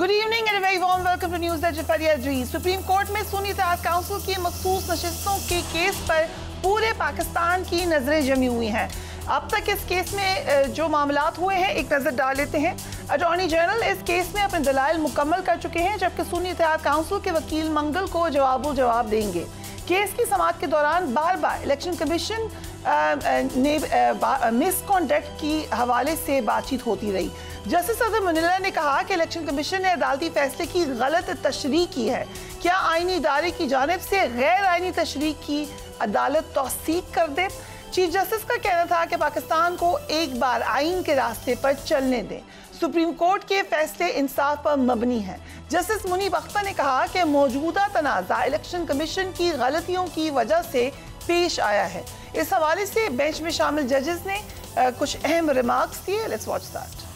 Good evening and very warm welcome to news at Jafaria ji. Supreme court में सुन्नी इत्तेहाद council की मखसूस नशिस्तों के केस पर पूरे पाकिस्तान की नजरें जमी हुई हैं। अब तक इस केस में जो मामलात हुए हैं एक नज़र डाल लेते हैं। अटॉर्नी जनरल इस केस में अपने दलाइल मुकम्मल कर चुके हैं, जबकि सुन्नी इत्तेहाद काउंसिल के वकील मंगल को जवाब देंगे। केस की समाअत के दौरान बार बार इलेक्शन कमीशन ने मिसकॉन्डक्ट की हवाले से बातचीत होती रही। जस्टिस अदर मुनिल्ला ने कहा कि इलेक्शन कमीशन ने अदालती फैसले की गलत तशरीह की है। क्या आईनी इदारे की जानिब से गैर आईनी तशरीह की अदालत तौसीक कर दे? चीफ जस्टिस का कहना था कि पाकिस्तान को एक बार आइन के रास्ते पर चलने दें। सुप्रीम कोर्ट के फैसले इंसाफ पर मबनी है। जस्टिस मुनीब अख्तर ने कहा कि मौजूदा तनाज़ा इलेक्शन कमीशन की गलतियों की वजह से पेश आया है। इस हवाले से बेंच में शामिल जजेस ने कुछ अहम रिमार्क्स दिए। Let's watch that.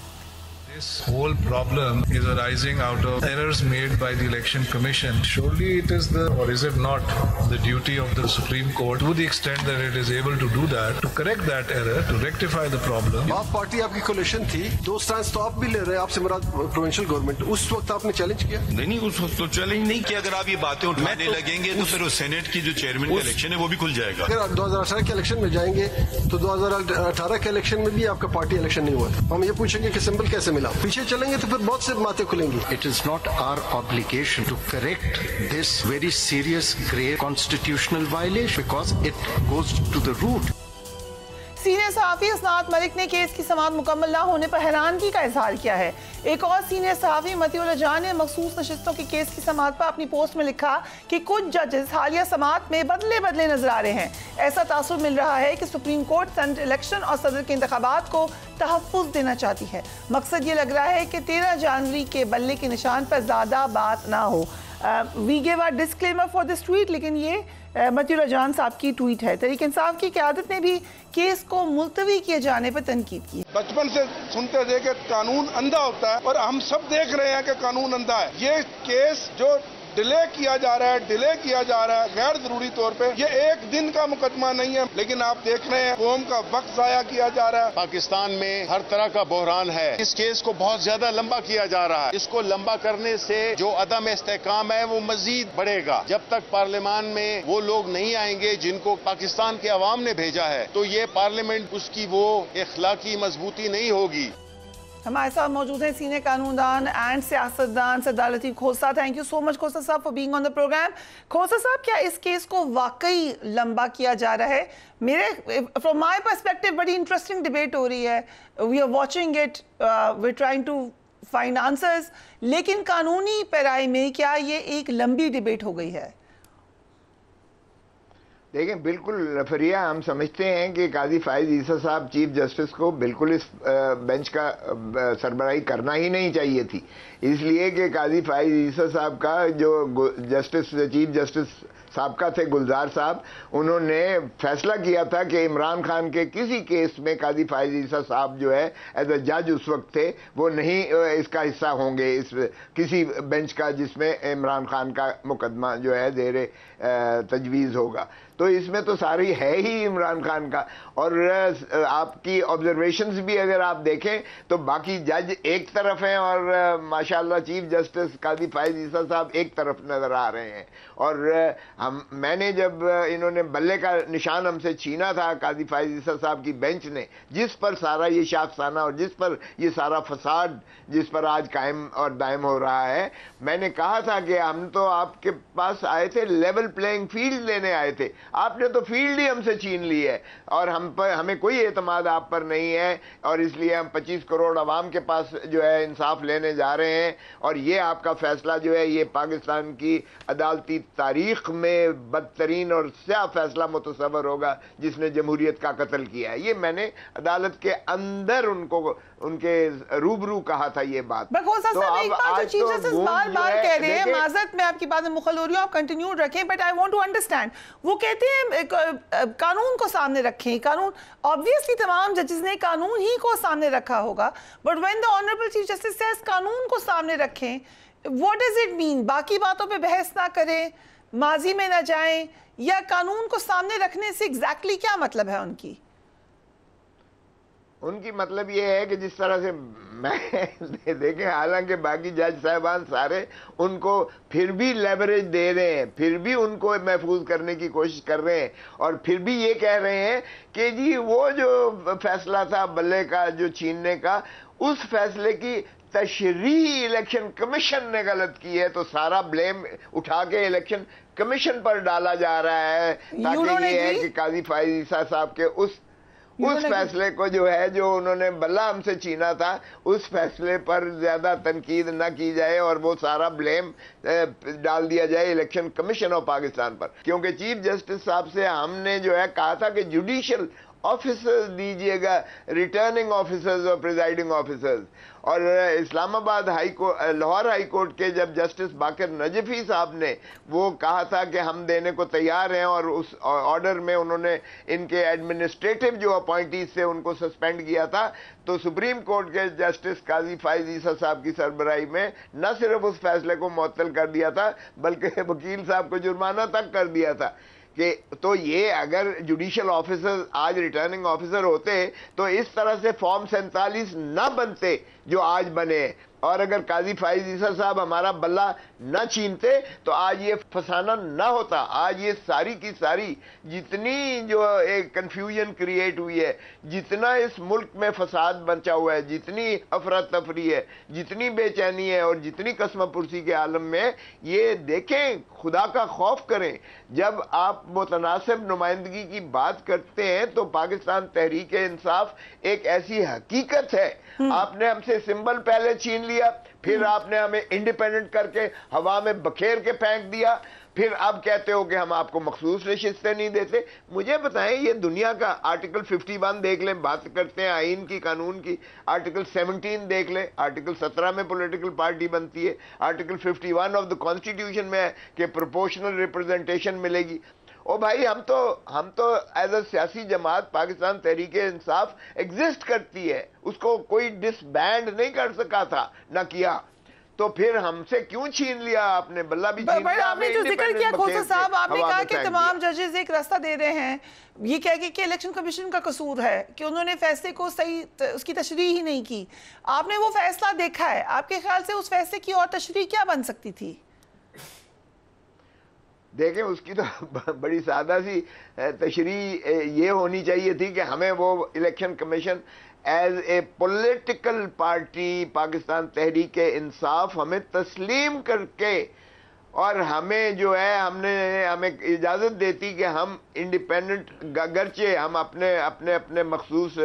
This whole problem is arising out of errors made by the Election Commission. Surely it is or is it not the duty of the Supreme Court, to the extent that it is able to do that, to correct that error, to rectify the problem? आप party आपकी collision थी, दो stand तो आप भी ले रहे हैं, आपसे मुराद प्रोविंशियल गवर्नमेंट। उस वक्त आपने चैलेंज किया? नहीं, उस वक्त तो चैलेंज नहीं किया। अगर आप ये बातें उठाने लगेंगे तो फिर सेनेट की जो चेयरमैन का इलेक्शन है वो भी खुल जाएगा। अगर आप 2018 के इलेक्शन में जाएंगे तो 2018 के इलेक्शन में भी आपका पार्टी इलेक्शन नहीं हुआ था। हम ये पूछेंगे कि सिंबल कैसे मिला? पीछे चलेंगे तो फिर बहुत से बातें खुलेंगी। It is not our obligation to correct this very serious, grave constitutional violation because it goes to the root. Senior सहाफ़ी असनात मलिक ने केस की समाअत मुकम्मल ना होने पर हैरानगी का इजहार किया है। एक और सीनियर सहाफ़ी मतीउल्लाह जान ने मखसूस नशिस्तों के केस की समाअत पर अपनी पोस्ट में लिखा कि कुछ जजेस हालिया समाअत में बदले नजर आ रहे हैं। ऐसा तासुर मिल रहा है कि सुप्रीम कोर्ट सेनेट इलेक्शन और सदर के इंतखाबात को तहफ़्फ़ुज़ देना चाहती है। मकसद ये लग रहा है कि 13 जनवरी के बल्ले के निशान पर ज़्यादा बात ना हो। We give a disclaimer for this tweet, लेकिन ये मतीउल्लाह जान साहब की ट्वीट है। तहरीक इंसाफ की क़यादत ने भी केस को मुलतवी किए जाने पर तनकीद की। बचपन से सुनते थे कि कानून अंधा होता है और हम सब देख रहे हैं कि कानून अंधा है। ये केस जो डिले किया जा रहा है गैर जरूरी तौर पे, ये एक दिन का मुकदमा नहीं है, लेकिन आप देख रहे हैं कौम का वक्त जाया किया जा रहा है। पाकिस्तान में हर तरह का बहरान है। इस केस को बहुत ज्यादा लंबा किया जा रहा है। इसको लंबा करने से जो अदम इस्तेहकाम है वो मजीद बढ़ेगा। जब तक पार्लियामान में वो लोग नहीं आएंगे जिनको पाकिस्तान के अवाम ने भेजा है, तो ये पार्लियामेंट उसकी वो इखलाकी मजबूती नहीं होगी। हमारे साथ मौजूद हैं सीनियर कानूनदान एंड सियासतदान Syed Latif Khosa. Thank you so much Khosa साहब for being on the programme. Khosa साहब, क्या इस केस को वाकई लंबा किया जा रहा है? फ्रॉम माय पर्सपेक्टिव बड़ी इंटरेस्टिंग डिबेट हो रही है। We are watching it, we are trying to find answers, लेकिन कानूनी पैराई में क्या ये एक लंबी डिबेट हो गई है? देखें, बिल्कुल फरिया, हम समझते हैं कि काजी फाइज ईसा साहब चीफ जस्टिस को बिल्कुल इस बेंच का सरबराही करना ही नहीं चाहिए थी, इसलिए कि काजी फाइज ईसा साहब का जो चीफ जस्टिस साबका थे गुलजार साहब, उन्होंने फैसला किया था कि इमरान खान के किसी केस में काजी फाइज ईसा साहब जो है एज अ जज उस वक्त थे, वो नहीं इसका हिस्सा होंगे इस किसी बेंच का जिसमें इमरान खान का मुकदमा जो है ज़ेरे तजवीज़ होगा। तो इसमें तो सारी है ही इमरान खान का। और आपकी ऑब्जर्वेशंस भी अगर आप देखें तो बाकी जज एक तरफ हैं और माशाल्लाह चीफ जस्टिस काजी फाइज ईसा साहब एक तरफ नज़र आ रहे हैं। और मैंने जब इन्होंने बल्ले का निशान हमसे छीना था काजी फाइज ईसा साहब की बेंच ने, जिस पर सारा ये शाफसाना और जिस पर ये सारा फसाद जिस पर आज कायम और दायम हो रहा है, मैंने कहा था कि हम तो आपके पास आए थे लेवल प्लेइंग फील्ड लेने आए थे, आपने तो फील्ड ही हमसे छीन ली है और हमें कोई एतमाद आप पर नहीं है, और इसलिए हम 25 करोड़ अवाम के पास जो है इंसाफ लेने जा रहे हैं। और ये आपका फैसला जो है ये पाकिस्तान की अदालती तारीख में बदतरीन और स्याह फैसला मुतसव्वर होगा जिसने जमहूरियत का कत्ल किया है। ये मैंने अदालत के अंदर उनको उनके रूबरू कहा था ये बात। तो अब आज चीफ जस्टिस बार-बार कह रहे हैं, माजरत में आपकी बात में मुखल हो रही हूं, आप कंटिन्यू रखें, but I want to understand. वो कहते हैं कानून को सामने रखें, कानून ऑब्वियसली तमाम जजेस ने कानून ही को सामने रखा होगा, but when the honourable chief justice says कानून को सामने रखें, व्हाट डज इट मीन? बाकी बातों पे बहस ना करें, माजी में ना जाएं, या कानून को सामने रखने से एग्जैक्टली क्या मतलब है उनकी? उनकी मतलब ये है कि जिस तरह से मैं देखें, हालांकि बाकी जज साहबान सारे उनको फिर भी लेवरेज दे रहे हैं, फिर भी उनको महफूज करने की कोशिश कर रहे हैं, और फिर भी ये कह रहे हैं कि जी वो जो फैसला था बल्ले का जो छीनने का, उस फैसले की तशरीह इलेक्शन कमीशन ने गलत की है, तो सारा ब्लेम उठा के इलेक्शन कमीशन पर डाला जा रहा है, ताकि ये है कि काजी फाइज ईसा साहब के उस फैसले को जो है, जो उन्होंने बल्ला हमसे छीना था, उस फैसले पर ज्यादा तनकीद न की जाए और वो सारा ब्लेम डाल दिया जाए इलेक्शन कमीशन ऑफ पाकिस्तान पर। क्योंकि चीफ जस्टिस साहब से हमने जो है कहा था कि जुडिशियल ऑफिसर्स दीजिएगा, रिटर्निंग ऑफिसर्स और प्रिजाइडिंग ऑफिसर्स, और इस्लामाबाद लाहौर हाई कोर्ट के जब जस्टिस बाकर नजफी साहब ने वो कहा था कि हम देने को तैयार हैं, और उस ऑर्डर में उन्होंने इनके एडमिनिस्ट्रेटिव जो अपॉइंटीज से उनको सस्पेंड किया था, तो सुप्रीम कोर्ट के जस्टिस काजी फाइज ईसा साहब की सरबराही में न सिर्फ उस फैसले को मुअत्तल कर दिया था, बल्कि वकील साहब को जुर्माना तक कर दिया था कि तो ये अगर जुडिशियल ऑफिसर आज रिटर्निंग ऑफिसर होते तो इस तरह से फॉर्म 47 न बनते जो आज बने, और अगर काजी फाइज ईसा साहब हमारा बल्ला न छीनते तो आज ये फसाना न होता। आज ये सारी की सारी जितनी जो एक कंफ्यूजन क्रिएट हुई है, जितना इस मुल्क में फसाद बचा हुआ है, जितनी अफरा तफरी है, जितनी बेचैनी है और जितनी कसम पुरसी के आलम में, ये देखें, खुदा का खौफ करें। जब आप मुतनासिब नुमाइंदगी की बात करते हैं तो पाकिस्तान तहरीक इंसाफ एक ऐसी हकीकत है, आपने हमसे सिंबल पहले छीन लिया, फिर आपने हमें इंडिपेंडेंट करके हवा में बखेर के फेंक दिया, फिर अब कहते हो कि हम आपको मखसूस नशिस्तें नहीं देते। मुझे बताएं, ये दुनिया का आर्टिकल 51 देख लें, बात करते हैं आइन की, कानून की, आर्टिकल 17 देख लें, आर्टिकल 17 में पॉलिटिकल पार्टी बनती है, आर्टिकल 51 ऑफ द कॉन्स्टिट्यूशन में है कि प्रोपोर्शनल रिप्रेजेंटेशन मिलेगी। ओ भाई, हम तो एज अ सियासी जमात पाकिस्तान तहरीक इंसाफ एग्जिस्ट करती है, उसको कोई डिसबैंड नहीं कर सका था, ना किया, तो फिर हमसे क्यों छीन लिया आपने? बल्ला भी छीन लिया। आपने जो जिक्र किया खोसा साहब, आपने कहा कि तमाम जजेस एक रास्ता दे रहे हैं, ये कह के कि इलेक्शन कमीशन का कसूर है कि उन्होंने फैसले को सही उसकी तशरीह ही नहीं की। आपने वो फैसला देखा है, आपके ख्याल से उस फैसले की और तशरीह क्या बन सकती थी? देखें, उसकी तो बड़ी सादा सी तशरीह ये होनी चाहिए थी कि हमें वो election commission as a political party Pakistan Tehreek Insaf हमें तस्लीम करके, और हमें जो है हमें इजाज़त देती कि हम इंडिपेंडेंट, गरचे हम अपने मखसूस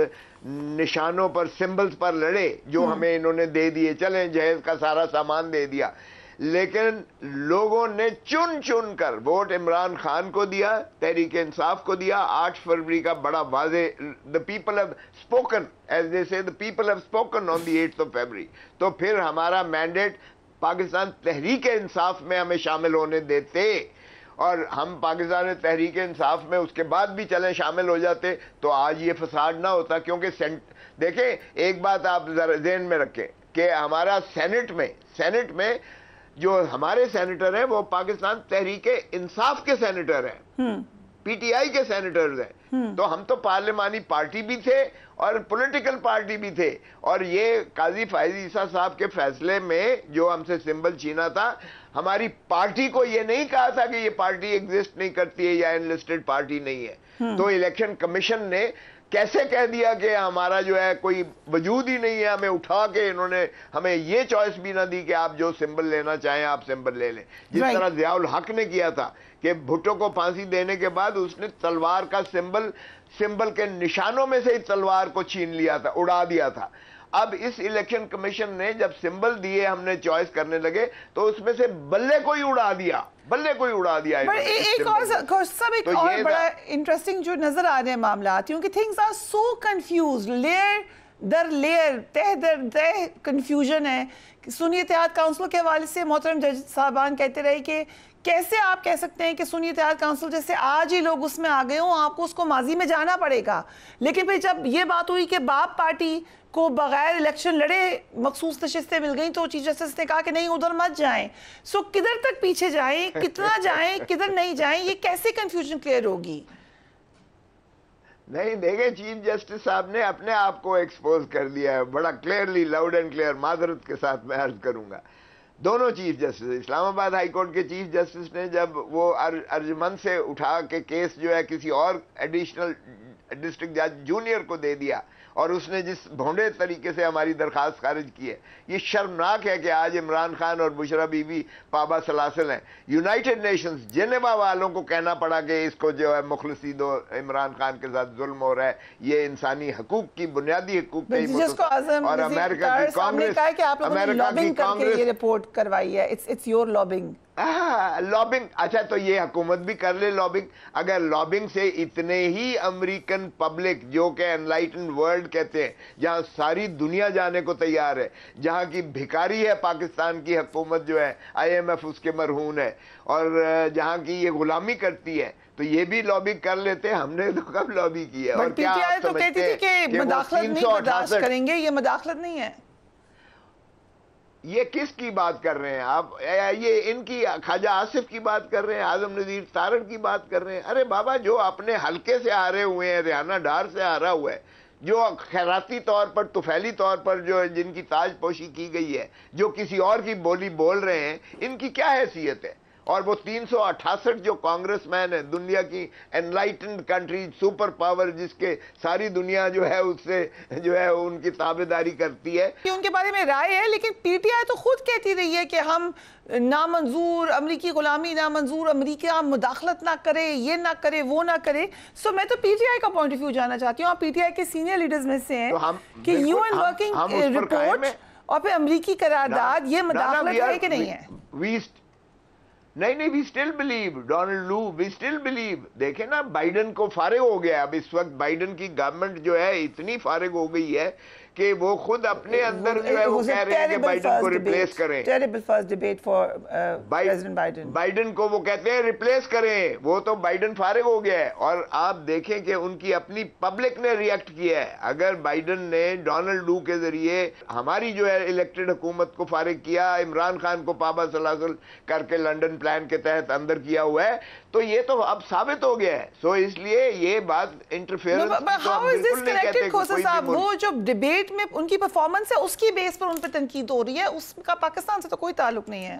निशानों पर, सिंबल्स पर लड़े जो हमें इन्होंने दे दिए, चलें जहेज का सारा सामान दे दिया, लेकिन लोगों ने चुन चुन कर वोट इमरान खान को दिया, तहरीक इंसाफ को दिया। 8 फरवरी का बड़ा वाजे, the people have spoken, as they say, the people have spoken on the 8th of February। तो फिर हमारा मैंडेट पाकिस्तान तहरीक इंसाफ में हमें शामिल होने देते, और हम पाकिस्तान तहरीक इंसाफ में उसके बाद भी चले शामिल हो जाते, तो आज ये फसाद ना होता। क्योंकि देखें, एक बात आप जरा ज़हन में रखें कि हमारा सेनेट में जो हमारे सेनेटर हैं वो पाकिस्तान तहरीक इंसाफ के सेनेटर हैं, पीटीआई के सेनेटर्स हैं, तो हम तो पार्लिमानी पार्टी भी थे और पॉलिटिकल पार्टी भी थे। और ये काजी फाइज ईसा साहब के फैसले में जो हमसे सिंबल छीना था, हमारी पार्टी को ये नहीं कहा था कि ये पार्टी एग्जिस्ट नहीं करती है या एनलिस्टेड पार्टी नहीं है। तो इलेक्शन कमीशन ने कैसे कह दिया कि हमारा जो है कोई वजूद ही नहीं है, हमें उठा के इन्होंने हमें ये चॉइस भी ना दी कि आप जो सिंबल लेना चाहें आप सिंबल ले लें। जिस तरह ज़ियाउल हक ने किया था कि भुट्टो को फांसी देने के बाद उसने तलवार का सिंबल के निशानों में से ही तलवार को छीन लिया था, उड़ा दिया था। अब इस इलेक्शन कमीशन ने जब सिंबल दिए, हमने चॉइस करने लगे, तो उसमें से बल्ले को ही उड़ा दिया। एक और बड़ा इंटरेस्टिंग जो नजर आ रहे हैं मामला, क्योंकि things are so confuse, layer दर लेयर, तह दर तह कंफ्यूजन है। सुन्नी इत्तेहाद काउंसिल के हवाले से मोहतरम जज साहबान कहते रहे कि कैसे आप कह सकते हैं कि सुन्नी इत्तेहाद काउंसिल जैसे आज ही लोग उसमें आ गए हों, आपको उसको माजी में जाना पड़ेगा। लेकिन फिर जब ये बात हुई कि बाप पार्टी को बगैर इलेक्शन लड़े मखसूस नशिस्तें मिल गई, तो चीफ जस्टिस ने कहा कि नहीं, उधर मत जाएं। सो किधर तक पीछे जाएं, कितना जाएं, किधर नहीं जाएं, ये कैसे कंफ्यूजन क्लियर होगी? نہیں دیکھیں چیف جسٹس صاحب نے اپنے آپ کو ایکسپوز کر دیا ہے بڑا کلیئرلی، لاؤڈ اینڈ کلیئر، معذرت کے ساتھ میں عرض کروں گا. دونوں چیف جسٹس، اسلام آباد ہائی کورٹ کے چیف جسٹس نے جب وہ ارجمند سے اٹھا کے کیس جو ہے کسی اور ایڈیشنل ڈسٹرکٹ جج جونیئر کو دے دیا اور اس نے جس بھونڈے طریقے سے ہماری درخواست خارج کی ہے، یہ شرمناک ہے کہ آج عمران خان اور بشرا بی بی پابا سلاسل ہیں. یونائٹڈ نیشنز جنیوا والوں کو کہنا پڑا کہ اس کو جو ہے مخلصی دو، عمران خان کے ساتھ ظلم ہو رہا ہے، یہ انسانی حقوق کی بنیادی حقوق اور امریکہ کی کانگریس، لابنگ کر کے یہ رپورٹ کروائی ہے. It's your lobbying. لابنگ، اچھا تو یہ حکومت بھی کر لے لابنگ. اگر لابنگ سے اتنے ہی امریکن پبلک جو کہ انلائٹن ورلڈ کہتے ہیں، جہاں ساری دنیا جانے کو تیار ہے، جہاں کی بھکاری ہے پاکستان کی حکومت جو ہے، آئی ایم ایف اس کے مرہون ہے، اور جہاں کی یہ غلامی کرتی ہے، تو یہ بھی لابی کر لیتے. ہم نے تو کب لابی کی ہے؟ اور کیا آپ سمجھتے ہیں کہ مداخلت نہیں برداشت کریں گے؟ یہ مداخلت نہیں ہے. یہ کس کی بات کر رہے ہیں آپ؟ یہ ان کی خواجہ آصف کی بات کر رہے ہیں، اعظم نذیر تارڑ کی بات کر رہے ہیں. ارے بابا، جو اپنے حلقے سے آ رہے ہوئے ہیں، ریحانہ ڈار سے آ رہا ہوا ہے، جو خیراتی طور پر، طفیلی طور پر جو جن کی تاج پوشی کی گئی ہے، جو کسی اور کی بولی بول رہے ہیں، ان کی کیا حیثیت ہے؟ اور وہ 368 جو کانگریس مین ہیں، دنیا کی انلائٹنڈ کنٹری، سپر پاور، جس کے ساری دنیا جو ہے اس سے جو ہے ان کی تابعداری کرتی ہے. ان کے بارے میں رائے ہے، لیکن پی ٹی آئی تو خود کہتی رہی ہے کہ ہم نامنظور، امریکی غلامی نامنظور، امریکہ مداخلت نہ کرے، یہ نہ کرے، وہ نہ کرے. سو میں تو پی ٹی آئی کا پوائنٹ آف ویو جاننا چاہتی ہوں. آپ پی ٹی آئی کے سینئر لیڈرز میں سے ہیں کہ یو این ورکنگ رپورٹ اور پھر امریکی قرارداد، یہ مداخلت ہے کہ نہیں ہے؟ نہیں we still believe Donald Lu, we still believe. دیکھیں نا، بائیڈن کو فارغ ہو گیا. اب اس وقت بائیڈن کی گورنمنٹ جو ہے اتنی فارغ ہو گئی ہے کہ وہ خود اپنے اندر جو ہے وہ کہہ رہے ہیں کہ بائیڈن کو ریپلیس کریں. Terrible first debate for president Biden. Biden کو وہ کہتے ہیں ریپلیس کریں. وہ تو بائیڈن فارغ ہو گیا ہے. اور آپ دیکھیں کہ ان کی اپنی پبلک نے ریئیکٹ کیا ہے. اگر بائیڈن نے ڈونلڈ لو کے ذریعے ہماری جو ہے الیکٹڈ حکومت کو فارغ کیا، عمران خان کو پابا سلاسل کر کے لنڈن پلان کے تحت اندر کیا ہوا ہے، تو یہ تو اب ثابت ہو گیا ہے. سو اس لیے یہ بات انٹرفیئرنس کی تو ہم بالکل نہیں کہتے. وہ جو ڈیبیٹ میں ان کی پرفارمنس ہے، اس کی بیس پر ان پہ تنقید ہو رہی ہے، اس کا پاکستان سے تو کوئی تعلق نہیں ہے.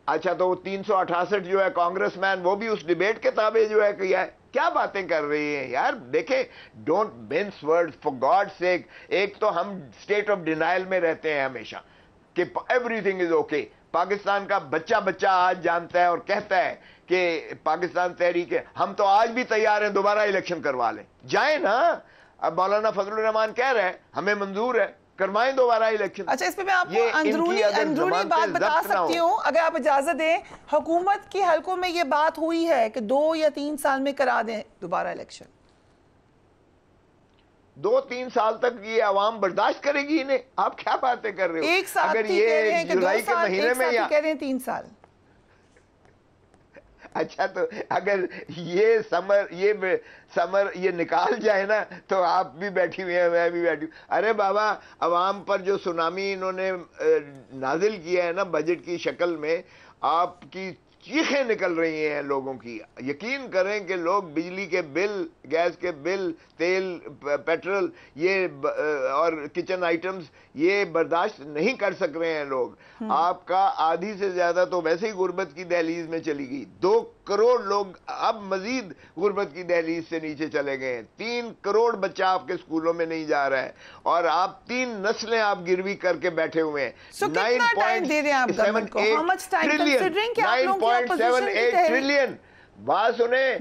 اچھا تو وہ 368 جو ہے کانگریس مین، وہ بھی اس ڈیبیٹ کے تابع جو ہے کیا ہے؟ کیا باتیں کر رہی ہیں یار؟ دیکھیں، don't mince word for God sake. ایک تو ہم اسٹیٹ آف ڈینائل میں رہتے ہیں ہمیشہ کہ every thing is okay. Pakistan کا بچہ آج جانتا ہے اور کہتا ہے کہ پاکستان تحریک ہے، ہم تو آج بھی تیار ہیں دوبارہ الیکشن کروا لیں. جائیں نا. اب مولانا فضل الرحمان کہہ رہے ہیں ہمیں منظور ہے، کروائیں دوبارہ الیکشن. اچھا، اس پہ میں آپ کو اندرونی بات بتا سکتی ہوں اگر آپ اجازت دیں. حکومت کی حلقوں میں یہ بات ہوئی ہے کہ 2 یا 3 سال میں کرا دیں دوبارہ الیکشن. 2-3 سال تک یہ عوام برداشت کرے گی انہیں؟ آپ کیا باتیں کر رہے ہو؟ ایک ساتھ کہہ رہے ہیں کہ 2 سال، ایک ساتھ کہہ رہے ہیں 3 سال. اچھا تو اگر یہ سمر یہ نکال جائے نا تو آپ بھی بیٹھی ہوئی ہیں، میں بھی بیٹھی ہوں. ارے بابا، عوام پر جو سونامی انہوں نے نازل کیا ہے نا بجٹ کی شکل میں، آپ کی چیخیں نکل رہی ہیں لوگوں کی. یقین کریں کہ لوگ بجلی کے بل، گیس کے بل، تیل، پیٹرول، یہ اور کچن آئٹمز یہ برداشت نہیں کر سک رہے ہیں لوگ. آپ کا آدھی سے زیادہ تو ویسے ہی غربت کی دہلیز میں چلی گئی. 2 کروڑ لوگ اب مزید غربت کی دہلیز سے نیچے چلے گئے ہیں. 3 کروڑ بچہ آپ کے سکولوں میں نہیں جا رہا ہے، اور آپ 3 نسلیں آپ گروی کر کے بیٹھے ہوئے ہیں. 9.78 ٹریلین. بات سنیں،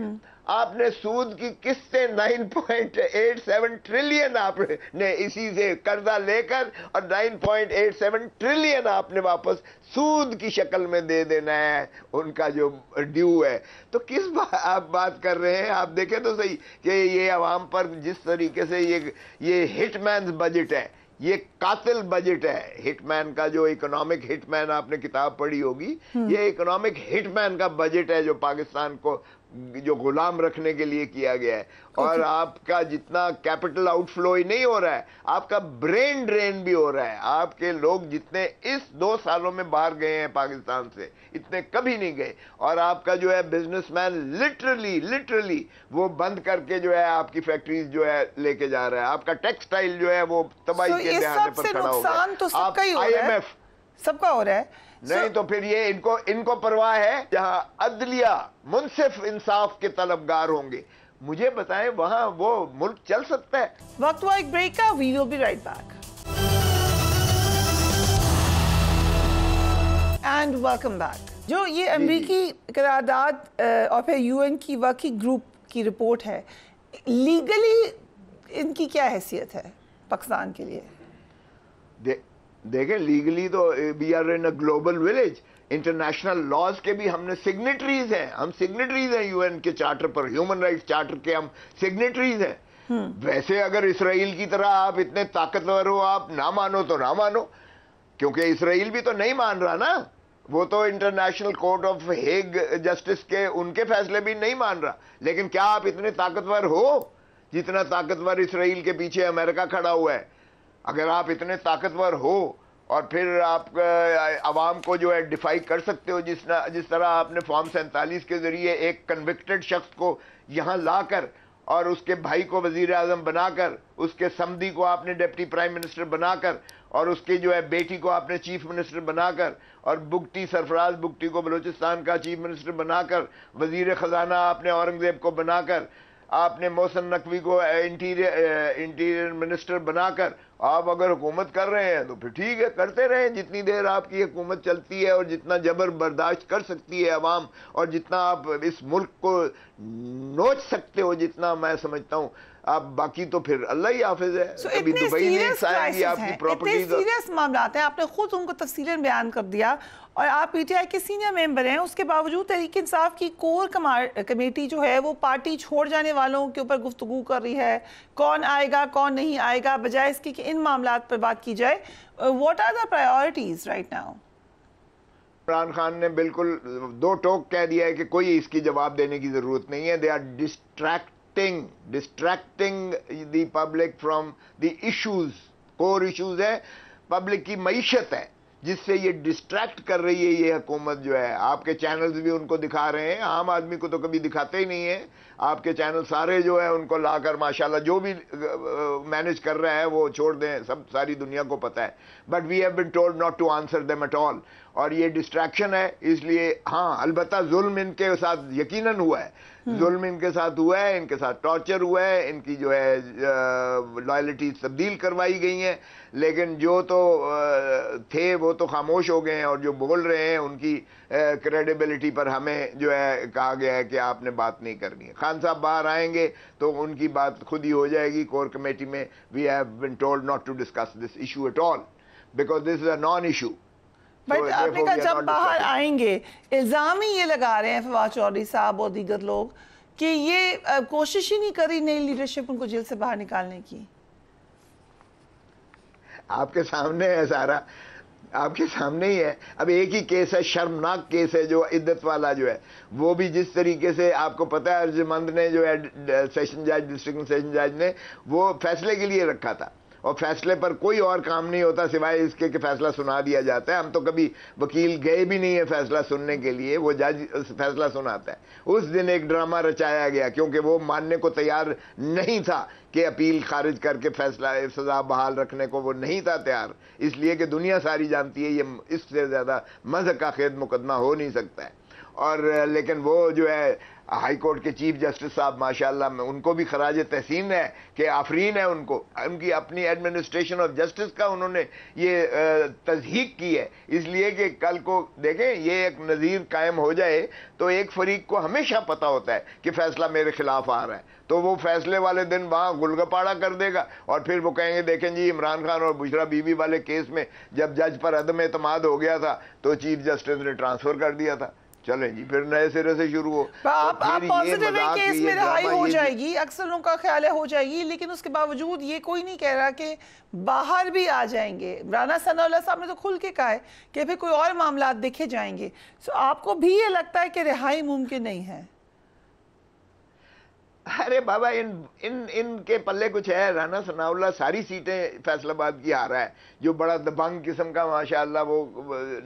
آپ نے سود کی قسطیں 9.87 ٹریلین آپ نے اسی سے قرضہ لے کر، اور 9.87 ٹریلین آپ نے واپس سود کی شکل میں دے دینا ہے ان کا جو ڈیو ہے. تو کس آپ بات کر رہے ہیں؟ آپ دیکھیں تو صحیح کہ یہ عوام پر جس طریقے سے یہ ہٹ مینز بجٹ ہے، یہ قاتل بجٹ ہے. ہٹ مین کا جو اکنامک ہٹ مین، آپ نے کتاب پڑھی ہوگی، یہ اکنامک ہٹ مین کا بجٹ ہے جو پاکستان کو जो गुलाम रखने के लिए किया गया है। और आपका जितना कैपिटल आउटफ्लो ही नहीं हो रहा है, आपका ब्रेन ड्रेन भी हो रहा है। आपके लोग जितने इस 2 सालों में बाहर गए हैं पाकिस्तान से, इतने कभी नहीं गए। और आपका जो है बिजनेसमैन लिटरली वो बंद करके जो है आपकी फैक्ट्रीज जो है लेके जा रहा है। आपका टेक्सटाइल जो है वो तबाही के दहाने पर खड़ा हो गया। तो सबका ही हो रहा है, IMF सबका हो रहा है नहीं तो फिर ये इनको परवाह है जहां अदलिया मुनसिफ इंसाफ के तलबगार होंगे। मुझे बताएं वहां वो मुल्क चल सकता है? वक्त हुआ एक ब्रेक का, we will be right back and welcome back. जो ये अमेरिकी करारदाद और फिर UN की वर्किंग ग्रुप की रिपोर्ट है, लीगली इनकी क्या हैसियत है पाकिस्तान के लिए? देखें लीगली तो we are in a global village, international laws के भी हमने सिग्नेटरीज हैं, हम सिग्नेटरीज हैं UN के चार्टर पर, ह्यूमन राइट्स चार्टर के हम सिग्नेटरीज हैं। वैसे अगर इसराइल की तरह आप इतने ताकतवर हो, आप ना मानो तो ना मानो, क्योंकि इसराइल भी तो नहीं मान रहा ना, वो तो international court of Hague justice के उनके फैसले भी नहीं मान रहा। लेकिन क्या आप इतने ताकतवर हो जितना ताकतवर इसराइल के पीछे अमेरिका खड़ा हुआ है? अगर आप इतने ताकतवर हो और फिर आप आवाम को जो है डिफाई कर सकते हो, जिस तरह आपने फॉर्म 47 के जरिए एक कन्विक्टेड शख्स को यहाँ लाकर और उसके भाई को वजीर आजम बनाकर, उसके समधी को आपने डिप्टी प्राइम मिनिस्टर बनाकर और उसकी जो है बेटी को आपने चीफ मिनिस्टर बनाकर और बुगटी सरफराज बुगटी को बलूचिस्तान का चीफ मिनिस्टर बनाकर, वजीर खजाना आपने औरंगजेब को बनाकर, आपने मोहसिन नकवी को इंटीरियर मिनिस्टर बनाकर आप अगर हुकूमत कर रहे हैं तो फिर ठीक है, करते रहें जितनी देर आपकी हुकूमत चलती है और जितना जबर बर्दाश्त कर सकती है अवाम और जितना आप इस मुल्क को नोच सकते हो, जितना मैं समझता हूँ आप। बाकी तो फिर अल्लाह ही हाफिज है। कभी दुबई नहीं आएगी आपकी प्रॉपर्टी। सीरियस मामला है, आपने खुद उनको तफसीलन बयान कर दिया और आप PTI के सीनियर मेंबर हैं, उसके बावजूद तहरीक इंसाफ की कोर कमेटी जो है वो पार्टी छोड़ जाने वालों के ऊपर गुफ्तगू कर रही है, कौन आएगा कौन नहीं आएगा, बजाय इसके कि इन मामलात पर बात की जाए। What are the priorities right now? Imran Khan ने बिल्कुल 2 टोक कह दिया है कि कोई इसकी जवाब देने की जरूरत नहीं है। They are distracting the public from the issues, core issues है, पब्लिक की मईशत है जिससे ये डिस्ट्रैक्ट कर रही है ये हुकूमत जो है। आपके चैनल्स भी उनको दिखा रहे हैं, आम आदमी को तो कभी दिखाते ही नहीं है। आपके चैनल सारे जो है उनको लाकर माशाल्लाह जो भी मैनेज कर रहा है वो छोड़ दें, सब सारी दुनिया को पता है। But we have been told not to answer them at all. और ये डिस्ट्रैक्शन है, इसलिए हाँ अलबत्ता जुल्म इनके साथ यकीनन हुआ है, जुल्म इनके साथ हुआ है, इनके साथ टॉर्चर हुआ है, इनकी जो है लॉयल्टी तब्दील करवाई गई हैं, लेकिन जो तो थे वो तो खामोश हो गए हैं और जो बोल रहे हैं उनकी क्रेडिबिलिटी पर हमें जो है कहा गया है कि आपने बात नहीं करनी है। खान साहब बाहर आएंगे तो उनकी बात खुद ही हो जाएगी कोर कमेटी में। We have been told not to discuss this issue at all because this is a non issue. But आपने कहा जब बाहर आएंगे, इल्जाम ही ये लगा रहे हैं फवाद चौधरी साहब और दीगर लोग कि ये कोशिश ही नहीं करी नई लीडरशिप उनको जेल से बाहर निकालने की। आपके सामने है सारा, आपके सामने ही है। अब एक ही केस है, शर्मनाक केस है जो इद्दत वाला जो है, वो भी जिस तरीके से आपको पता है अर्जुमंद ने जो है सेशन जज, डिस्ट्रिक्ट सेशन जज ने वो फैसले के लिए रखा था और फैसले पर कोई और काम नहीं होता सिवाय इसके कि फैसला सुना दिया जाता है। हम तो कभी वकील गए भी नहीं है फैसला सुनने के लिए, वो जज फैसला सुनाता है। उस दिन एक ड्रामा रचाया गया क्योंकि वो मानने को तैयार नहीं था कि अपील खारिज करके फैसला सजा बहाल रखने को वो नहीं था तैयार, इसलिए कि दुनिया सारी जानती है ये इससे ज़्यादा मज़हब का खेद मुकदमा हो नहीं सकता है। और लेकिन वो जो है हाई कोर्ट के चीफ जस्टिस साहब माशाल्लाह में उनको भी खराज तहसीन है कि आफरीन है उनको, उनकी अपनी एडमिनिस्ट्रेशन ऑफ जस्टिस का उन्होंने ये तस्दीक की है। इसलिए कि कल को देखें ये एक नज़ीर कायम हो जाए तो एक फरीक को हमेशा पता होता है कि फैसला मेरे खिलाफ आ रहा है, तो वो फैसले वाले दिन वहाँ गुलगपाड़ा कर देगा और फिर वो कहेंगे देखें जी इमरान खान और बुशरा बीबी वाले केस में जब जज पर अदम एतमाद हो गया था तो चीफ जस्टिस ने ट्रांसफर कर दिया था, चलें जी फिर नए सिरे से शुरू हो। आप पॉजिटिव है कि इसमें रिहाई हो जाएगी, अक्सर लोगों का ख्याल है हो जाएगी, लेकिन उसके बावजूद ये कोई नहीं कह रहा कि बाहर भी आ जाएंगे। राना सनाउल्लाह साहब ने तो खुल के कहा है कि फिर कोई और मामला देखे जाएंगे। सो आपको भी ये लगता है कि रिहाई मुमकिन नहीं है? ارے بابا ان کے پلے کچھ ہے. رانا ثناءاللہ ساری سیٹیں فیصل آباد کی ہارا ہے, جو بڑا دبنگ قسم کا ماشاءاللہ وہ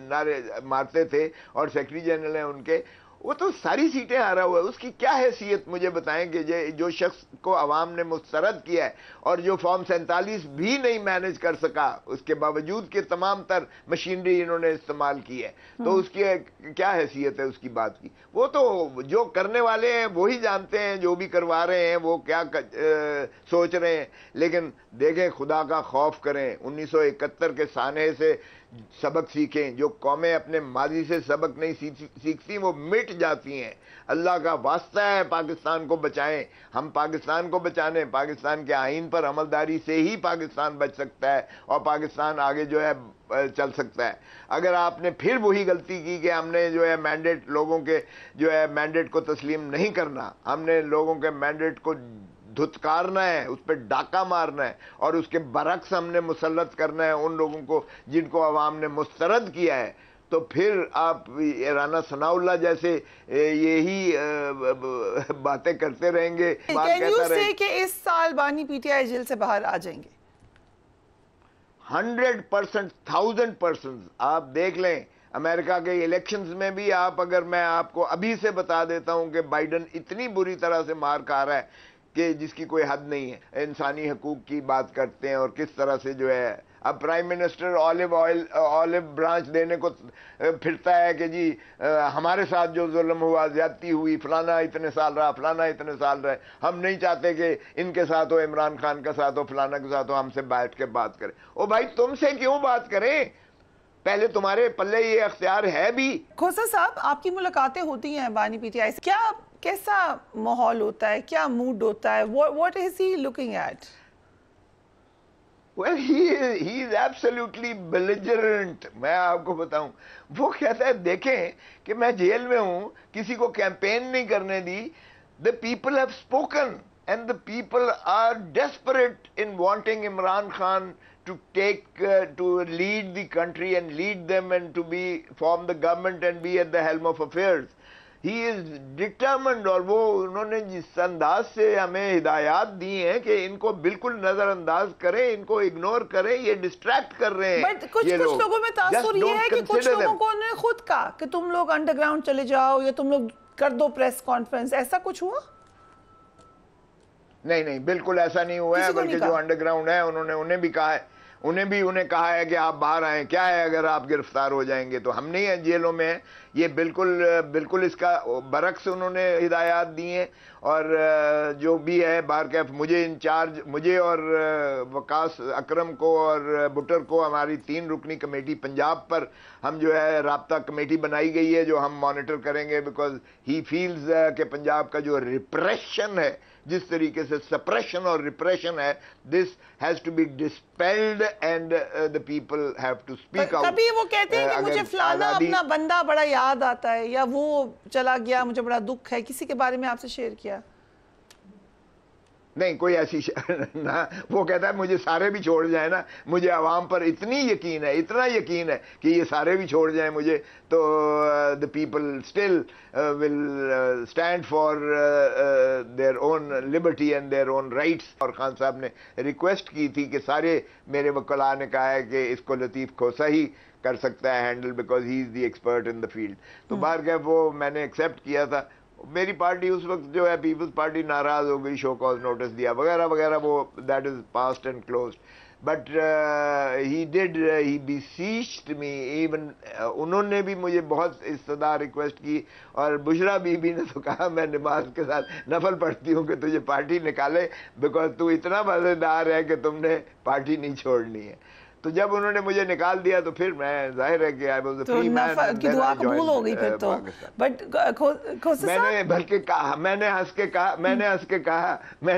نعرے مارتے تھے, اور سیکرٹری جنرل ہیں ان کے, وہ تو ساری سیٹیں ہارا ہوا ہے. اس کی کیا حیثیت مجھے بتائیں کہ جو شخص کو عوام نے مسترد کیا ہے اور جو فارم 47 بھی نہیں مینج کر سکا, اس کے باوجود کہ تمام تر مشینری انہوں نے استعمال کی ہے, تو اس کی کیا حیثیت ہے اس کی بات کی. وہ تو جو کرنے والے ہیں وہی جانتے ہیں, جو بھی کروا رہے ہیں وہ کیا سوچ رہے ہیں. لیکن دیکھیں, خدا کا خوف کریں, 1971 کے سانحے سے سبق سیکھیں. جو قومیں اپنے ماضی سے سبق نہیں سیکھتی وہ مٹ جاتی ہیں. اللہ کا واسطہ ہے پاکستان کو بچائیں. ہم پاکستان کو بچانے, پاکستان کے آئین پر عملداری سے ہی پاکستان بچ سکتا ہے اور پاکستان آگے جو ہے چل سکتا ہے. اگر آپ نے پھر وہی غلطی کی کہ ہم نے جو ہے مینڈیٹ, لوگوں کے جو ہے مینڈیٹ کو تسلیم نہیں کرنا, ہم نے لوگوں کے مینڈیٹ کو دھتکارنا ہے, اس پہ ڈاکہ مارنا ہے, اور اس کے برعکس ہم نے مسلط کرنا ہے ان لوگوں کو جن کو عوام نے مسترد کیا ہے, تو پھر آپ رانا ثناءاللہ جیسے یہی باتیں کرتے رہیں گے. کین یو سے کہ اس سال بانی پی ٹی آئی جیل سے باہر آ جائیں گے؟ 100%, 1000%. آپ دیکھ لیں امریکہ کے الیکشنز میں بھی, اگر میں آپ کو ابھی سے بتا دیتا ہوں کہ بائیڈن اتنی بری طرح سے مار کھا رہا ہے کہ جس کی کوئی حد نہیں ہے. انسانی حقوق کی بات کرتے ہیں اور کس طرح سے جو ہے اب پرائم منسٹر آلیو برانچ دینے کو پھرتا ہے کہ جی ہمارے ساتھ جو ظلم ہوا, زیادتی ہوئی, فلانا اتنے سال رہا, فلانا اتنے سال رہے, ہم نہیں چاہتے کہ ان کے ساتھ ہو, عمران خان کا ساتھ ہو, فلانا کے ساتھ ہو, ہم سے بیٹھ کے بات کریں. او بھائی تم سے کیوں بات کریں, پہلے تمہارے پلے یہ اختیار ہے بھی. کھوسا صاحب, آپ کی ملاقاتیں ہوتی ہیں بانی پی ٹی آئی سے, کیسا ماحول ہوتا ہے, کیا موڈ ہوتا ہے, what is he looking at? Well, he is absolutely belligerent. میں آپ کو بتاؤں, وہ کہتا ہے دیکھیں کہ میں جیل میں ہوں, کسی کو کیمپین نہیں کرنے دی. The people have spoken and the people are desperate in wanting Imran Khan to to lead the country and lead them and to form the government and be at the helm of affairs. He is determined. اور وہ انہوں نے جس انداز سے ہمیں ہدایات دی ہیں کہ ان کو بالکل نظر انداز کریں, ان کو اگنور کریں, یہ ڈسٹریکٹ کر رہے ہیں. بٹ کچھ لوگوں میں تاثر یہ ہے کہ کچھ لوگوں کو انہوں نے خود کہا کہ تم لوگ انڈر گراؤنڈ چلے جاؤ یا تم لوگ کر دو پریس کانفرنس, ایسا کچھ ہوا؟ نہیں, بالکل ایسا نہیں ہوا ہے. بلکہ جو انڈر گراؤنڈ ہے انہیں بھی کہا ہے, انہیں کہا ہے کہ آپ باہر آئیں. کیا ہے اگر آپ گرفتار ہو جائیں گے تو ہم نہیں ہیں, جیلوں میں ہیں. یہ بالکل اس کا برعکس انہوں نے ہدایات دی ہیں. اور جو بھی ہے بارکیف مجھے انچارج, مجھے اور وقاص اکرم کو اور بٹر کو, ہماری 3 رکنی کمیٹی پنجاب پر ہم جو ہے رابطہ کمیٹی بنائی گئی ہے جو ہم مانیٹر کریں گے. بیکاز ہی فیلز کہ پنجاب کا جو ریپریشن ہے, جس طریقے سے سپریشن اور ریپریشن ہے, this has to be dispelled and the people have to speak out. کبھی وہ کہتے ہیں کہ مجھے فلانا اپنا بندہ بڑا یاد آتا ہے, یا وہ چلا گیا مجھے بڑا دکھ ہے, کسی کے بارے میں آپ سے شیئر کیا؟ نہیں, کوئی ایسی نہ. وہ کہتا ہے مجھے سارے بھی چھوڑ جائیں نا, مجھے عوام پر اتنا یقین ہے کہ یہ سارے بھی چھوڑ جائیں مجھے, تو the people still will stand for their own liberty and their own rights. اور خان صاحب نے ریکویسٹ کی تھی کہ سارے میرے وکلاء نے کہا ہے کہ اس کو لطیف کھوسا ہی کر سکتا ہے handle, because he is the expert in the field. تو باہر کہ وہ میں نے ایکسیپٹ کیا تھا. میری پارٹی اس وقت جو ہے پیپلز پارٹی ناراض ہو گئی, شو کاز نوٹس دیا وغیرہ وغیرہ, وہ that is past and closed. But he beseeched me even, انہوں نے بھی مجھے بہت استدعا ریکویسٹ کی. اور بشرا بی بی نے تو کہا میں نماز کے ساتھ نفل پڑھتی ہوں کہ تجھے پارٹی نکالے, بیکاز تو اتنا مزیدار ہے کہ تم نے پارٹی نہیں چھوڑنی ہے. تو جب انہوں نے مجھے نکال دیا تو پھر میں ظاہر ہے کہ I was a free man. کی دعا قبول ہو گئی پھر تو. بٹ میں نے بلکہ کہا, میں نے ہنس کے کہا, میں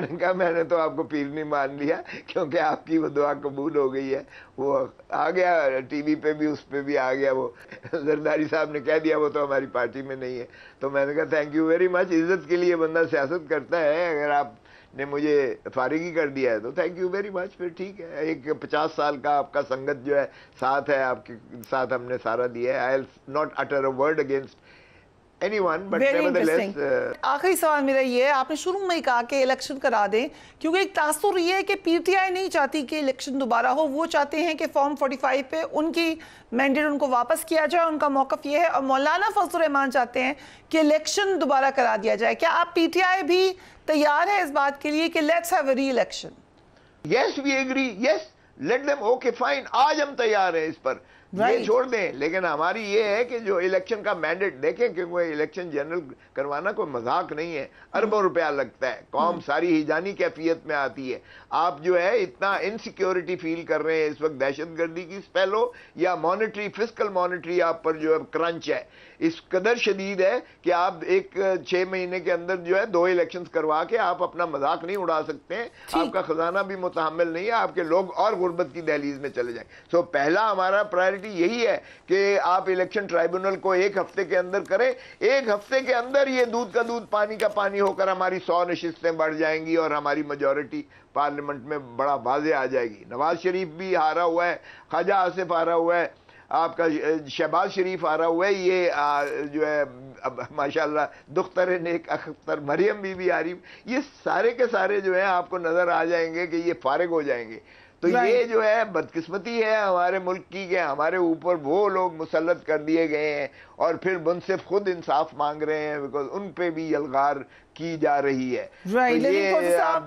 نے کہا میں نے تو آپ کو پیر نہیں مان لیا کیونکہ آپ کی وہ دعا قبول ہو گئی ہے. وہ آ گیا ٹی وی پہ بھی, اس پہ بھی آ گیا, وہ زرداری صاحب نے کہہ دیا وہ تو ہماری پارٹی میں نہیں ہے. تو میں نے کہا تھینک یو ویری مچ, عزت کے لیے بندہ سیاست کرتا ہے, اگر آپ نے مجھے فارغ ہی کر دیا ہے تو تھینک یو ویری مچ. پھر ٹھیک ہے, ایک 50 سال کا آپ کا سنگت جو ہے ساتھ ہے, آپ کے ساتھ ہم نے سارا دیا ہے. I will not utter a word against anyone, but nevertheless आखिरी सवाल मेरा ये है, आपने शुरू में ही कहा कि इलेक्शन करा दें, क्योंकि एक तासुर ये है कि पीटीआई नहीं चाहती कि इलेक्शन दोबारा हो, वो चाहते हैं कि फॉर्म 45 पे उनकी मैंडेट उनको वापस किया जाए, उनका मौक़िफ़ ये है, और मौलाना फजल रहमान चाहते हैं कि इलेक्शन दोबारा करा दिया जाए। क्या आप पीटीआई भी तैयार है इस बात के लिए कि लेट्स हैव अ री election? Yes, we agree. Yes, let them. Okay, fine. आज हम तैयार हैं इस पर, ये छोड़ दें। लेकिन हमारी ये है कि जो इलेक्शन का मैंडेट देखें, क्योंकि इलेक्शन जनरल करवाना कोई मजाक नहीं है, अरबों रुपया लगता है, कौम सारी हिजानी कैफियत में आती है। आप जो है इतना इनसिक्योरिटी फील कर रहे हैं इस वक्त, दहशतगर्दी की स्पेल हो या मॉनेटरी फिस्कल मॉनेटरी आप पर जो है क्रंच है, इस कदर शदीद है कि आप 6 महीने के अंदर जो है 2 इलेक्शंस करवा के आप अपना मजाक नहीं उड़ा सकते हैं। आपका खजाना भी मुतहम्मिल नहीं है, आपके लोग और गुर्बत की दहलीज में चले जाएं। सो पहला हमारा प्रायोरिटी यही है कि आप इलेक्शन ट्राइब्यूनल को 1 हफ्ते के अंदर करें। 1 हफ्ते के अंदर ये दूध का दूध पानी का पानी होकर हमारी 100 नशिस्तें बढ़ जाएंगी और हमारी मेजॉरिटी पार्लियामेंट में बड़ा वाज़े आ जाएगी। नवाज शरीफ भी हारा हुआ है, ख्वाजा आसिफ हारा हुआ है, आपका शहबाज शरीफ हारा हुआ है, ये जो है अब माशाल्लाह दुख्तर नेक अख्तर मरियम भी आ रही, ये सारे के सारे जो है आपको नजर आ जाएंगे कि ये फारिग हो जाएंगे। तो ये जो है बदकिस्मती है हमारे मुल्क की कि हमारे ऊपर वो लोग मुसल्लत कर दिए गए हैं और फिर उनसे खुद इंसाफ मांग रहे हैं, बिकॉज उन पे भी यलगार की जा रही है। Right,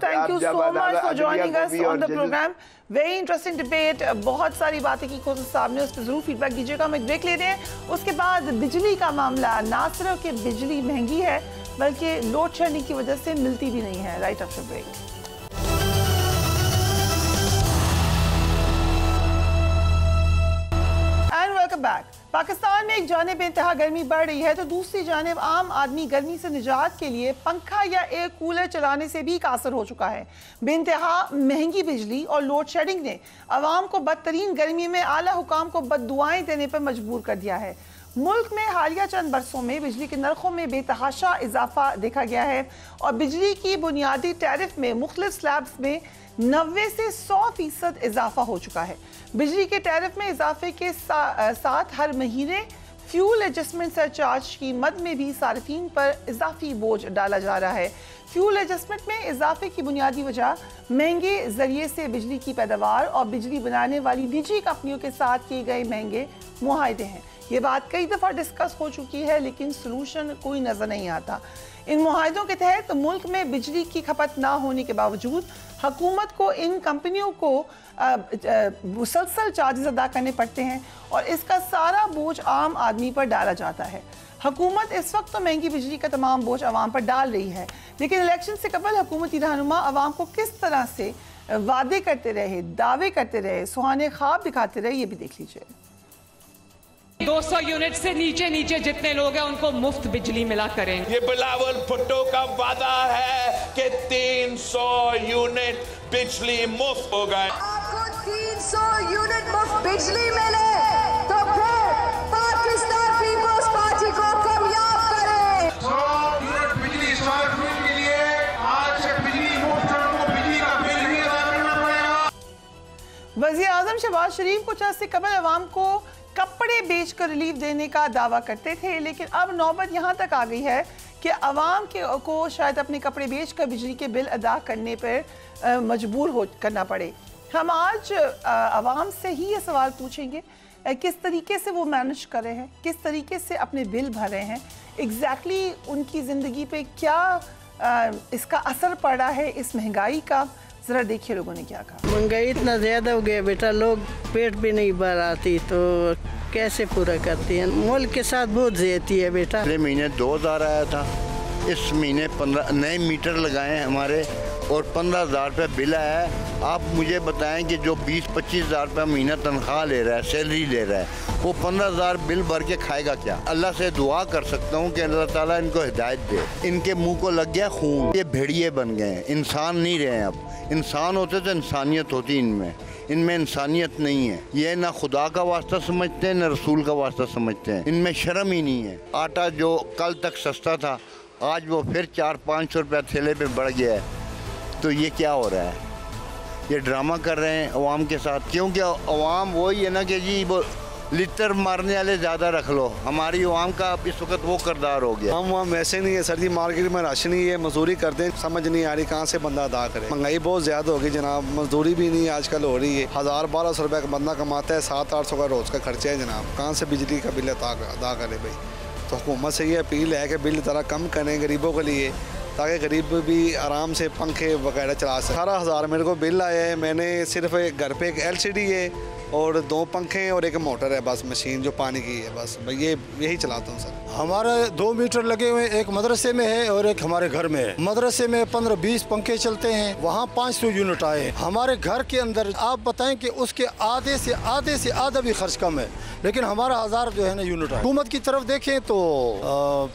thank you so much for joining us on the program. Very interesting debate. बहुत सारी बातें की खोसा साहब ने, उस पर जरूर फीडबैक दीजिएगा। हम एक ब्रेक ले रहे हैं, उसके बाद बिजली का मामला, ना सिर्फ कि बिजली महंगी है बल्कि लोड शेडिंग की वजह से मिलती भी नहीं है। Right after break. Back. Pakistan में एक जानिब बेइंतहा गर्मी बढ़ रही है तो दूसरी जानिब आम आदमी गर्मी से निजात के लिए पंखा या एयर कूलर चलाने से भी कासर हो चुका है। बेइंतहा महंगी बिजली और लोड शेडिंग ने अवाम को बदतरीन गर्मी में आला हुकाम को बद्दुआएं देने पर मजबूर कर दिया है। मुल्क में हालिया चंद बरसों में बिजली के नरखों में बेतहाशा इजाफा देखा गया है और बिजली की बुनियादी टैरिफ में मुख्तलिफ स्लैब्स में 90 से 100% इजाफा हो चुका है। बिजली के टैरिफ में इजाफे के साथ हर महीने फ्यूल एडजस्टमेंट सरचार्ज की मद में भी सार्फिन पर इजाफी बोझ डाला जा रहा है। फ्यूल एडजस्टमेंट में इजाफे की बुनियादी वजह महंगे जरिए से बिजली की पैदावार और बिजली बनाने वाली निजी कंपनियों के साथ किए गए महंगे मुआहदे हैं। ये बात कई दफ़ा डिस्कस हो चुकी है लेकिन सलूशन कोई नज़र नहीं आता। इन मुआहदों के तहत मुल्क में बिजली की खपत ना होने के बावजूद हुकूमत को इन कंपनियों को मुसलसल चार्जेस अदा करने पड़ते हैं और इसका सारा बोझ आम आदमी पर डाला जाता है। हुकूमत इस वक्त तो महंगी बिजली का तमाम बोझ आवाम पर डाल रही है, लेकिन इलेक्शन से कबल हुकूमती रहनुमा आवाम को किस तरह से वादे करते रहे, दावे करते रहे, सुहाने ख्वाब दिखाते रहे, ये भी देख लीजिए। 200 यूनिट से नीचे जितने लोग हैं उनको मुफ्त बिजली मिला करें। ये बिलावल भुट्टो का वादा है कि 300 यूनिट बिजली मुफ्त हो गए। आपको 300 यूनिट मुफ्त बिजली मिले तो फिर पाकिस्तान पीपल्स पार्टी को कामयाब करें। 100 यूनिट बिजली सार्फिन के लिए आज से बिजली मुफ्त, उनको बिजली का बिल भी अदा करना पड़ेगा। वज़ीर आज़म शहबाज शरीफ कुछ अर्से कबल अवाम को कपड़े बेचकर रिलीफ देने का दावा करते थे, लेकिन अब नौबत यहाँ तक आ गई है कि अवाम को शायद अपने कपड़े बेचकर बिजली के बिल अदा करने पर मजबूर करना पड़े। हम आज अवाम से ही ये सवाल पूछेंगे किस तरीके से वो मैनेज कर रहे हैं, किस तरीके से अपने बिल भर रहे हैं, एग्जैक्टली उनकी ज़िंदगी पे क्या इसका असर पड़ा है इस महंगाई का। जरा देखिए लोगों ने क्या कहा। महंगाई इतना ज़्यादा हो गया बेटा, लोग पेट भी नहीं भर आती तो कैसे पूरा करती हैं। मुल्क के साथ बहुत ज़्यादती है बेटा। पिछले महीने 2000 आया था, इस महीने 15 नए मीटर लगाए हैं हमारे और 15,000 रुपये बिल आया है। आप मुझे बताएं कि जो 20-25 हज़ार रुपये महीना तनख्वाह ले रहा है, सैलरी ले रहा है, वो 15,000 बिल भर के खाएगा क्या। अल्लाह से दुआ कर सकता हूँ कि अल्लाह ताला इनको हिदायत दे। इनके मुंह को लग गया खून, ये भेड़िए बन गए हैं, इंसान नहीं रहे हैं। अब इंसान होते तो इंसानियत होती इनमें इंसानियत नहीं है। ये ना खुदा का वास्ता समझते हैं, ना रसूल का वास्ता समझते हैं। इनमें शर्म ही नहीं है। आटा जो कल तक सस्ता था आज वो फिर 400-500 रुपये थैले पे बढ़ गया है। तो ये क्या हो रहा है? ये ड्रामा कर रहे हैं अवाम के साथ, क्योंकि अवाम वही है ना कि जी वो लिटर मारने वाले ज़्यादा रख लो, हमारी आवाम का इस वक्त वो किरदार हो गया। हम वहाँ वैसे नहीं है सर जी, मार्केट में राशन ही है, मजदूरी करते हैं, समझ नहीं आ रही कहाँ से बंदा अदा करे। महंगाई बहुत ज़्यादा होगी जनाब, मजदूरी भी नहीं आजकल हो रही है। 1000-1200 रुपये का बंदा कमाता है, 700-800 का रोज़ का खर्चा है जनाब, कहाँ से बिजली का बिल अदा करे भाई। तो हुकूमत से ये अपील है कि बिल ज़रा कम करें गरीबों के लिए, ताकि गरीब भी आराम से पंखे वगैरह चला सकें। 18,000 मेरे को बिल आया है, मैंने सिर्फ घर पे एक LCD है और 2 पंखे हैं और एक मोटर है, बस मशीन जो पानी की है, बस ये यही चलाता हूँ सर। हमारे 2 मीटर लगे हुए, एक मदरसे में है और एक हमारे घर में है। मदरसे में 15-20 पंखे चलते हैं, वहाँ 500 यूनिट आए। हमारे घर के अंदर आप बताएं कि उसके आधे से आधा भी खर्च कम है, लेकिन हमारा 1000 जो है ना यूनिट है। हुकूमत की तरफ देखें तो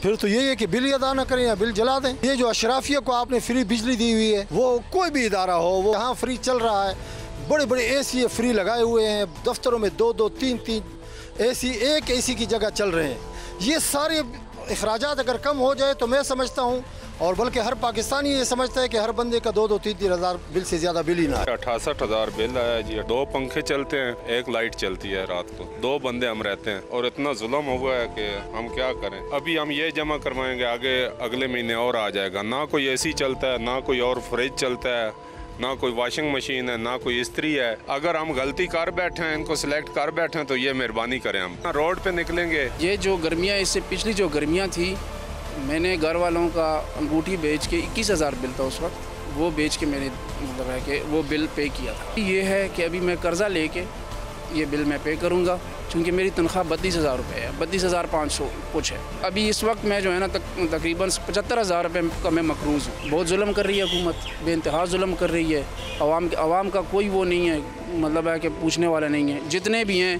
फिर तो यही है कि बिल अदा न करें या बिल जला दें। ये जो अशराफिया को आपने फ्री बिजली दी हुई है, वो कोई भी इदारा हो, वो यहाँ फ्री चल रहा है। बड़े बड़े AC फ्री लगाए हुए हैं, दफ्तरों में 2-2, 3-3 AC, एक AC की जगह चल रहे हैं। ये सारे अखराजात अगर कम हो जाए तो मैं समझता हूँ, और बल्कि हर पाकिस्तानी ये समझता है कि हर बंदे का 2-2, 3-3 हज़ार बिल से ज़्यादा बिल ही ना है। 68,000 बिल आया जी। 2 पंखे चलते हैं, 1 लाइट चलती है रात को, 2 बंदे हम रहते हैं और इतना जुल्म हुआ है कि हम क्या करें। अभी हम ये जमा करवाएंगे, आगे अगले महीने और आ जाएगा। ना कोई AC चलता है, ना कोई और फ्रिज चलता है, ना कोई वॉशिंग मशीन है, ना कोई इस्त्री है। अगर हम गलती कर बैठे हैं, इनको सिलेक्ट कर बैठे हैं, तो ये मेहरबानी करें, हम रोड पे निकलेंगे। ये जो गर्मियाँ, इससे पिछली जो गर्मियाँ थी, मैंने घर वालों का अंगूठी बेच के 21,000 बिल था उस वक्त, वो बेच के मैंने मतलब है कि वो बिल पे किया था। ये है कि अभी मैं कर्ज़ा लेके ये बिल मैं पे करूँगा, चूँकि मेरी तनख्वाह 32,000 रुपये है, 32,500 कुछ है। अभी इस वक्त मैं जो है ना तकरीबन 75,000 रुपये का मैं मकरूज़ हूँ। बहुत जुल्म कर रही है हुकूमत, बेइंतहा जुल्म कर रही है। आवाम का कोई वो नहीं है, मतलब है कि पूछने वाला नहीं है। जितने भी हैं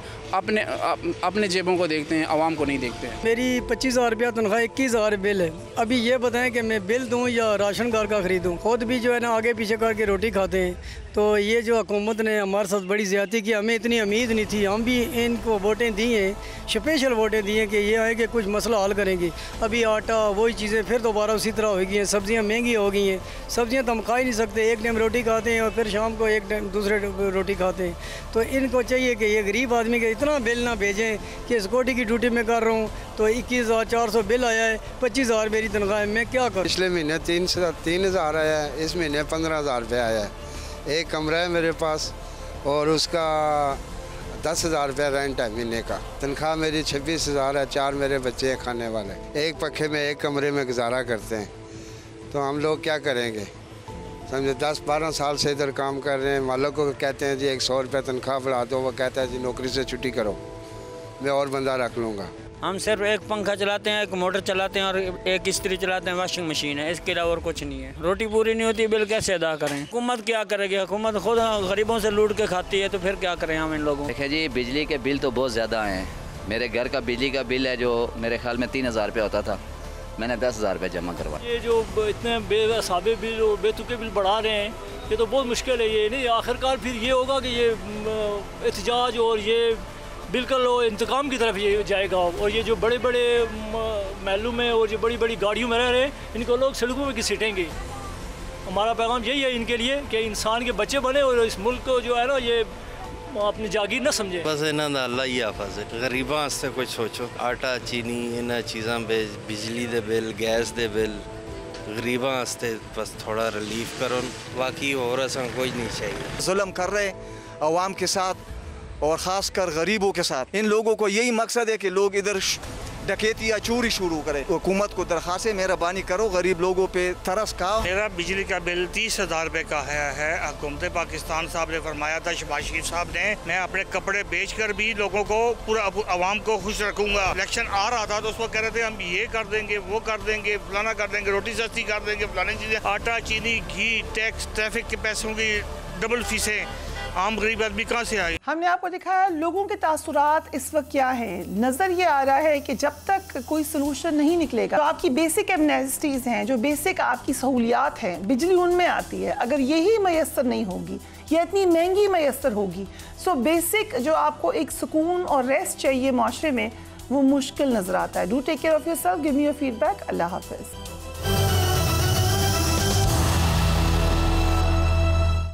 अपने जेबों को देखते हैं, आवाम को नहीं देखते हैं। मेरी 25,000 रुपया तनख्वाह, 21,000 बिल है। अभी ये बताएं कि मैं बिल दूं या राशन कार्ड का ख़रीदूं। खुद भी जो है ना आगे पीछे करके रोटी खाते हैं। तो ये जो हुकूमत ने हमारे साथ बड़ी ज़्यादती की, हमें इतनी उम्मीद नहीं थी। हम भी इनको वोटें दी हैं, स्पेशल वोटें दी हैं कि ये आए कि कुछ मसला हल करेंगी। अभी आटा वही चीज़ें फिर दोबारा उसी तरह हो गई हैं। सब्ज़ियाँ महंगी हो गई हैं, सब्ज़ियाँ तो हम खा ही नहीं सकते। एक टाइम रोटी खाते हैं और फिर शाम को एक टाइम दूसरे रोटी खाते हैं। तो इनको चाहिए कि ये गरीब आदमी के इतना बिल ना भेजें कि सिक्योरिटी की ड्यूटी में कर रहा हूँ तो 21,400 बिल आया है, 25,000 मेरी तनख्वाह है, मैं क्या करूँ। पिछले महीने 3,000 आया है, इस महीने 15,000 रुपये आया है। एक कमरा है मेरे पास और उसका 10,000 रुपये रेंट है महीने का। तनख्वाह मेरी 26,000 है, 4 मेरे बच्चे हैं खाने वाले। एक पखे में एक कमरे में गुजारा करते हैं, तो हम लोग क्या करेंगे समझे। 10-12 साल से इधर काम कर रहे हैं। मालिक को कहते हैं जी 100 रुपये तनख्वाह बढ़ा दो, वो कहता है जी नौकरी से छुट्टी करो, मैं और बंदा रख लूँगा। हम सिर्फ एक पंखा चलाते हैं, एक मोटर चलाते हैं और एक इस्त्री चलाते हैं, वॉशिंग मशीन है, इसके अलावा और कुछ नहीं है। रोटी पूरी नहीं होती, बिल कैसे अदा करें। हुकूमत क्या करेगी, हुकूमत खुद गरीबों से लूट के खाती है, तो फिर क्या करें हम इन लोगों। देखिए जी, बिजली के बिल तो बहुत ज़्यादा हैं। मेरे घर का बिजली का बिल है जो मेरे ख्याल में 3,000 रुपये होता था, मैंने 10,000 रुपये जमा करवाया। ये जो इतने बेसाबे बिल और बेतुके बिल बढ़ा रहे हैं, ये तो बहुत मुश्किल है। ये नहीं, आखिरकार फिर ये होगा कि ये एहतजाज और ये बिल्कुल इंतकाम की तरफ ये जाएगा। और ये जो बड़े बड़े महलों में और जो बड़ी बड़ी गाड़ियों में रह रहे हैं, इनको लोग सड़कों में घसीटेंगे। हमारा पैगाम यही है इनके लिए कि इंसान के बच्चे बने और इस मुल्क को जो है ना ये अपनी जागीर ना समझे। बस इन्हों का अल्लाह ही हाफिज़ है। गरीबों वास्ते कुछ सोचो। आटा चीनी इन्होंने चीज़ों पे, बिजली दे बिल, गैस दे बिल, गरीबों वास्ते बस थोड़ा रिलीफ करो, बाकी और असा कोई नहीं चाहिए। जुल्म कर रहे अवाम के साथ और ख़ास कर गरीबों के साथ। इन लोगों को यही मकसद है कि लोग इधर डकैती या चोरी शुरू करें। हुकूमत को दरख्वास्त है, मेहरबानी करो, गरीब लोगों पे तरस खाओ। मेरा बिजली का बिल 30,000 रुपये का है। हुकूमत पाकिस्तान साहब ने फरमाया था, शहबाज शरीफ साहब ने, मैं अपने कपड़े बेच कर भी लोगों को, पूरा आवाम को खुश रखूंगा। इलेक्शन आ रहा था तो उस वक्त कह रहे थे हम ये कर देंगे, वो कर देंगे, फलाना कर देंगे, रोटी सस्ती कर देंगे, फलानी चीज़ें। आटा चीनी घी टैक्स ट्रैफिक के पैसों की डबल फीसें, आम गरीब आदमी कहाँ से आए। हमने आपको दिखाया लोगों के तासुरात इस वक्त क्या हैं। नज़र ये आ रहा है कि जब तक कोई सलूशन नहीं निकलेगा, तो आपकी बेसिक एमनेस्टीज़ हैं, जो बेसिक आपकी सहूलियात हैं, बिजली उनमें आती है, अगर यही मैसर नहीं होगी या इतनी महंगी मैसर होगी, सो बेसिक जो आपको एक सुकून और रेस्ट चाहिए माशरे में, वो मुश्किल नज़र आता है। Do take care of yourself, give me your feedback. अल्लाह हाफ़िज़।